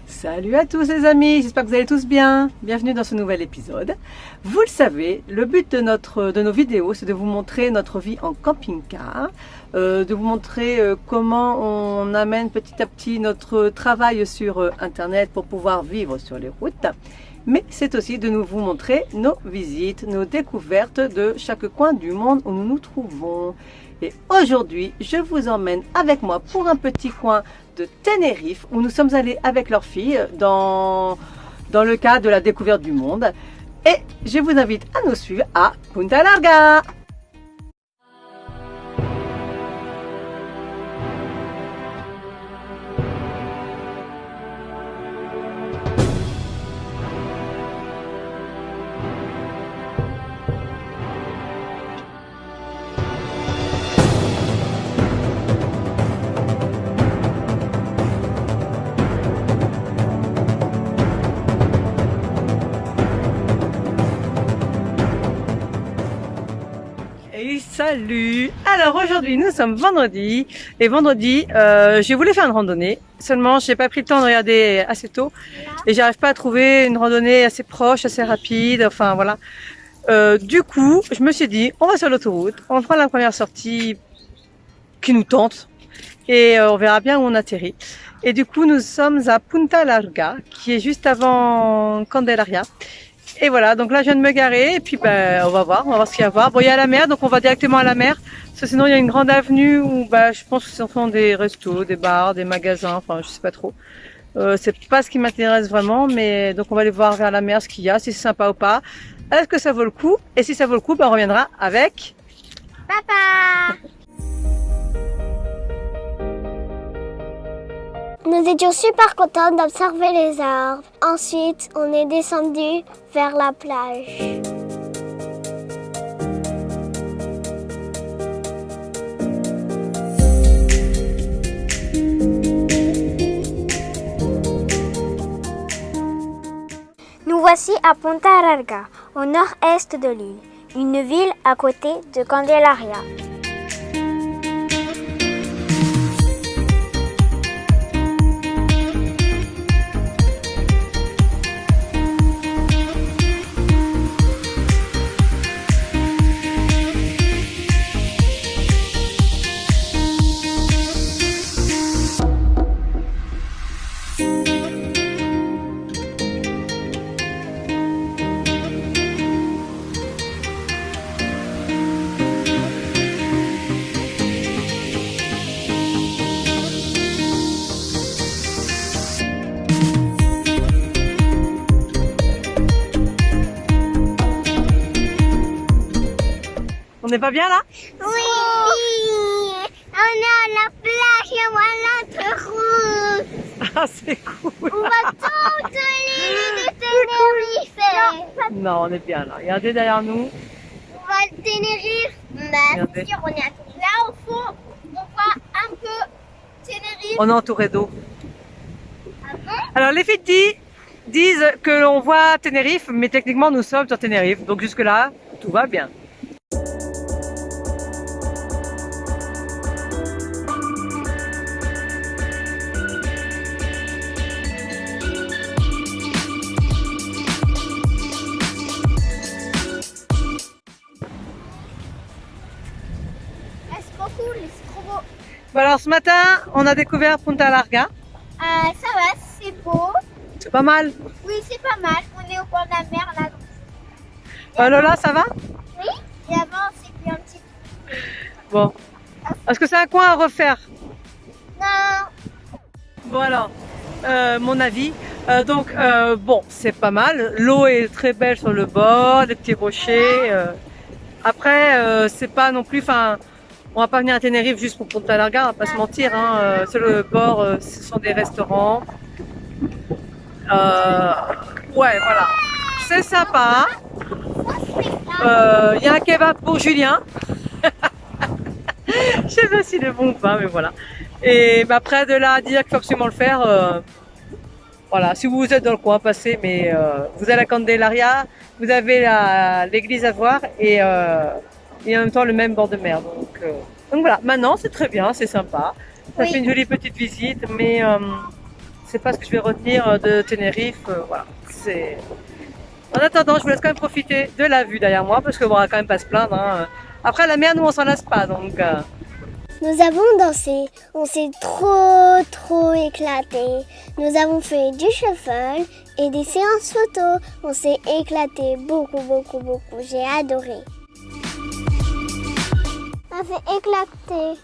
Salut à tous les amis, j'espère que vous allez tous bien. Bienvenue dans ce nouvel épisode. Vous le savez, le but de nos vidéos, c'est de vous montrer notre vie en camping-car, de vous montrer comment on amène petit à petit notre travail sur Internet pour pouvoir vivre sur les routes. Mais c'est aussi de nous vous montrer nos visites, nos découvertes de chaque coin du monde où nous nous trouvons. Et aujourd'hui, je vous emmène avec moi pour un petit coin de Tenerife où nous sommes allés avec leur fille dans le cadre de la découverte du monde. Et je vous invite à nous suivre à Punta Larga. Salut! Alors aujourd'hui nous sommes vendredi et vendredi je voulais faire une randonnée, seulement j'ai pas pris le temps de regarder assez tôt et j'arrive pas à trouver une randonnée assez proche, assez rapide, enfin voilà. Du coup je me suis dit on va sur l'autoroute, on prend la première sortie qui nous tente et on verra bien où on atterrit. Et du coup nous sommes à Punta Larga qui est juste avant Candelaria. Et voilà, donc là je viens de me garer et puis on va voir ce qu'il y a à voir. Bon, il y a la mer, donc on va directement à la mer. Parce que sinon il y a une grande avenue où je pense que ce sont des restos, des bars, des magasins, enfin je sais pas trop. C'est pas ce qui m'intéresse vraiment, mais donc on va aller voir vers la mer ce qu'il y a, si c'est sympa ou pas. Est-ce que ça vaut le coup? Et si ça vaut le coup, on reviendra avec Papa. Nous étions super contents d'observer les arbres. Ensuite, on est descendu vers la plage. Nous voici à Punta Larga, au nord-est de l'île, une ville à côté de Candelaria. On n'est pas bien là? Oui, on est à la plage et on va l'autre route. Ah c'est cool! On va toute l'île de Tenerife. Non, on est bien là, regardez derrière nous. On va à Tenerife, mais si on est là au fond, on voit un peu Tenerife. On est entouré d'eau. Ah bon? Alors les filles disent que l'on voit Tenerife, mais techniquement nous sommes sur Tenerife, donc jusque là tout va bien. C'est trop cool, c'est trop beau. Bon, alors ce matin on a découvert Punta Larga, Ça va, c'est beau. c'est pas mal. Oui, c'est pas mal. On est au bord de la mer là. Lola, ça va? Oui. Et avant, c'est plus un petit. Bon. Est-ce que c'est un coin à refaire? Non. Bon alors, mon avis. Bon, c'est pas mal. L'eau est très belle sur le bord, des petits rochers. Après, c'est pas non plus. Enfin, on va pas venir à Tenerife juste pour Punta Larga, on va pas se mentir. Hein. Sur le bord, ce sont des restaurants. Ouais, voilà. C'est sympa. Il y a un kebab pour Julien. Je sais pas s'il est bon ou pas, mais voilà. Et après, de là à dire qu'il faut absolument le faire, voilà. Si vous êtes dans le coin, passez, mais vous allez à Candelaria, vous avez l'église à voir et en même temps le même bord de mer. Donc voilà, maintenant c'est très bien, c'est sympa. Ça Oui. fait une jolie petite visite, mais c'est pas ce que je vais retenir de Tenerife. Voilà. En attendant, je vous laisse quand même profiter de la vue derrière moi parce qu'on va quand même pas se plaindre. Hein. Après la mer, nous on s'en lasse pas, donc. Nous avons dansé, on s'est trop éclaté. Nous avons fait du shuffle et des séances photos. On s'est éclaté beaucoup. J'ai adoré. On s'est éclaté.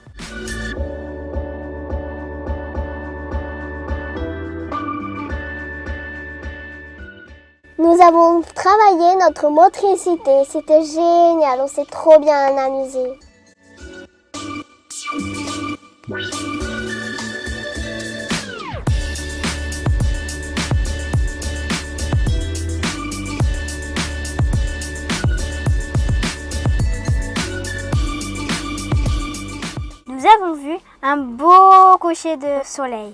Nous avons travaillé notre motricité. C'était génial, on s'est trop bien amusé. Nous avons vu un beau coucher de soleil.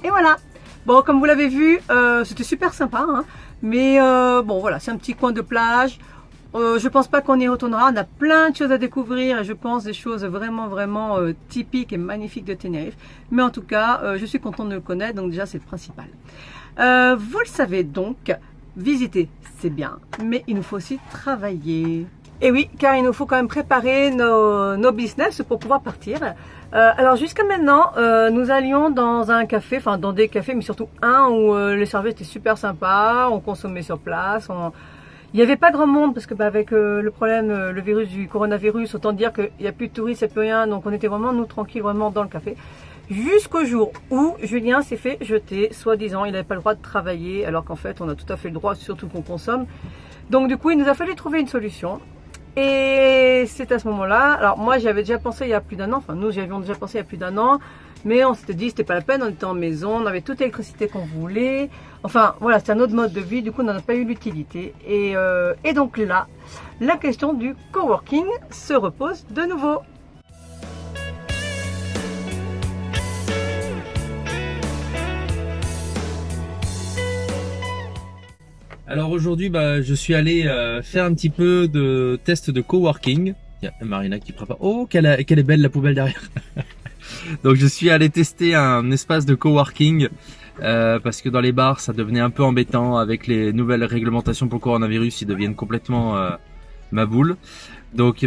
Et voilà. Bon, comme vous l'avez vu, c'était super sympa, hein. Mais bon, voilà, c'est un petit coin de plage. Je pense pas qu'on y retournera. On a plein de choses à découvrir et je pense des choses vraiment typiques et magnifiques de Tenerife. Mais en tout cas, je suis contente de le connaître, donc déjà c'est le principal. Vous le savez donc, visiter c'est bien, mais il nous faut aussi travailler. Et oui, car il nous faut quand même préparer nos business pour pouvoir partir. Alors jusqu'à maintenant, nous allions dans un café, enfin dans des cafés, mais surtout un où le service était super sympa, on consommait sur place. Il n'y avait pas grand monde parce que avec le problème, le virus du coronavirus, autant dire qu'il n'y a plus de touristes, il n'y a plus rien, donc on était vraiment nous tranquilles vraiment dans le café. Jusqu'au jour où Julien s'est fait jeter, soi-disant il n'avait pas le droit de travailler, alors qu'en fait on a tout à fait le droit, surtout qu'on consomme. Donc du coup il nous a fallu trouver une solution. Et c'est à ce moment-là, alors moi j'avais déjà pensé il y a plus d'un an, enfin nous j'avions déjà pensé il y a plus d'un an, mais on s'était dit c'était pas la peine, on était en maison, on avait toute l'électricité qu'on voulait, enfin voilà, c'est un autre mode de vie, du coup on n'en a pas eu l'utilité. Et donc là, la question du coworking se repose de nouveau. Alors aujourd'hui, je suis allé faire un petit peu de test de coworking. Il y a Marina qui prépare. Oh, qu'elle est belle la poubelle derrière. Donc je suis allé tester un espace de coworking parce que dans les bars, ça devenait un peu embêtant avec les nouvelles réglementations pour le coronavirus. Ils deviennent complètement ma boule. Donc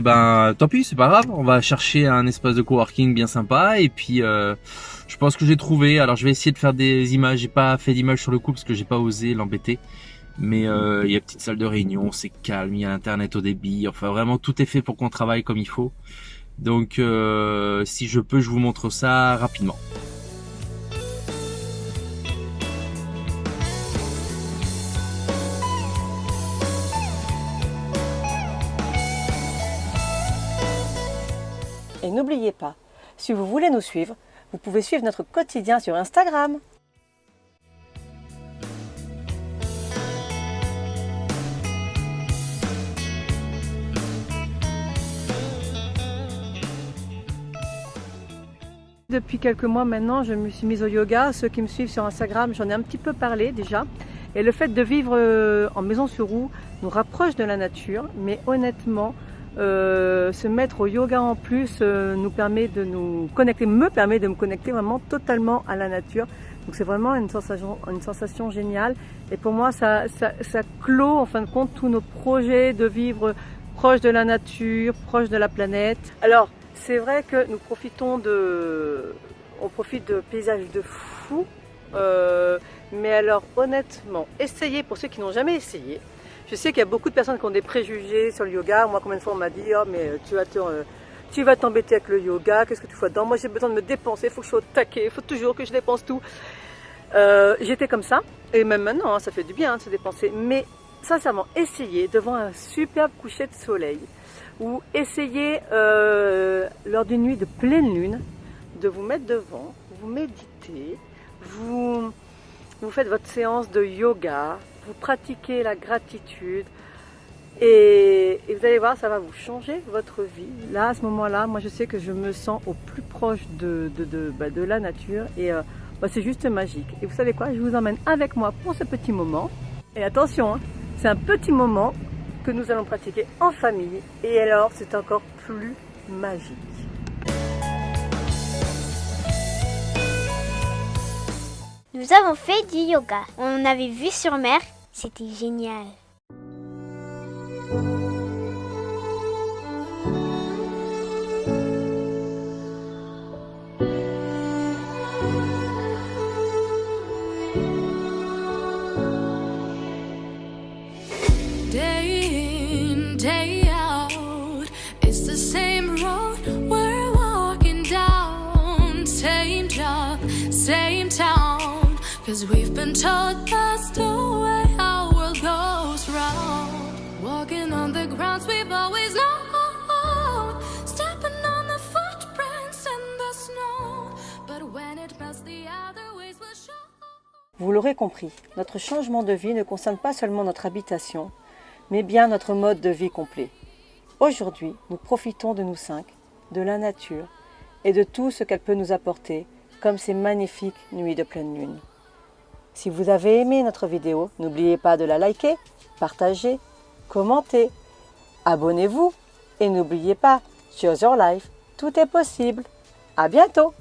tant pis, c'est pas grave. On va chercher un espace de coworking bien sympa et puis je pense que j'ai trouvé. Alors je vais essayer de faire des images. J'ai pas fait d'image sur le coup parce que j'ai pas osé l'embêter. Mais il y a une petite salle de réunion, c'est calme, il y a l'internet au débit, enfin vraiment tout est fait pour qu'on travaille comme il faut. Donc si je peux, je vous montre ça rapidement. Et n'oubliez pas, si vous voulez nous suivre, vous pouvez suivre notre quotidien sur Instagram. Depuis quelques mois maintenant, je me suis mise au yoga. Ceux qui me suivent sur Instagram, j'en ai un petit peu parlé déjà. Et le fait de vivre en maison sur roue nous rapproche de la nature. Mais honnêtement, se mettre au yoga en plus nous permet de nous connecter, me permet de me connecter vraiment totalement à la nature. Donc c'est vraiment une sensation géniale. Et pour moi, ça clôt en fin de compte tous nos projets de vivre proche de la nature, proche de la planète. Alors, c'est vrai que nous on profite de paysages de fou, mais alors honnêtement, essayez pour ceux qui n'ont jamais essayé. Je sais qu'il y a beaucoup de personnes qui ont des préjugés sur le yoga. Moi, combien de fois on m'a dit « Oh, mais tu vas t'embêter avec le yoga, qu'est-ce que tu fais dedans? Moi, j'ai besoin de me dépenser, il faut que je sois au taquet, il faut toujours que je dépense tout. » J'étais comme ça, et même maintenant, hein, ça fait du bien de se dépenser. Mais sincèrement, essayez devant un superbe coucher de soleil, ou essayez lors d'une nuit de pleine lune de vous mettre devant, vous méditez, vous faites votre séance de yoga, vous pratiquez la gratitude et vous allez voir, ça va vous changer votre vie. Là, à ce moment-là, moi je sais que je me sens au plus proche de la nature et c'est juste magique. Et vous savez quoi, je vous emmène avec moi pour ce petit moment. Et attention, hein, c'est un petit moment que nous allons pratiquer en famille. Et alors, c'est encore plus magique. Nous avons fait du yoga. On avait vu sur mer. C'était génial. Day in, day out, it's the same road we're walking down. Same job, same town, 'cause we've been told that's the way our world goes round. Walking on the grounds we've always known, stepping on the footprints in the snow, but when it melts the other ways will show. Vous l'aurez compris, notre changement de vie ne concerne pas seulement notre habitation, mais bien notre mode de vie complet. Aujourd'hui, nous profitons de nous cinq, de la nature et de tout ce qu'elle peut nous apporter, comme ces magnifiques nuits de pleine lune. Si vous avez aimé notre vidéo, n'oubliez pas de la liker, partager, commenter, abonnez-vous et n'oubliez pas, Choose Your Life, tout est possible. À bientôt!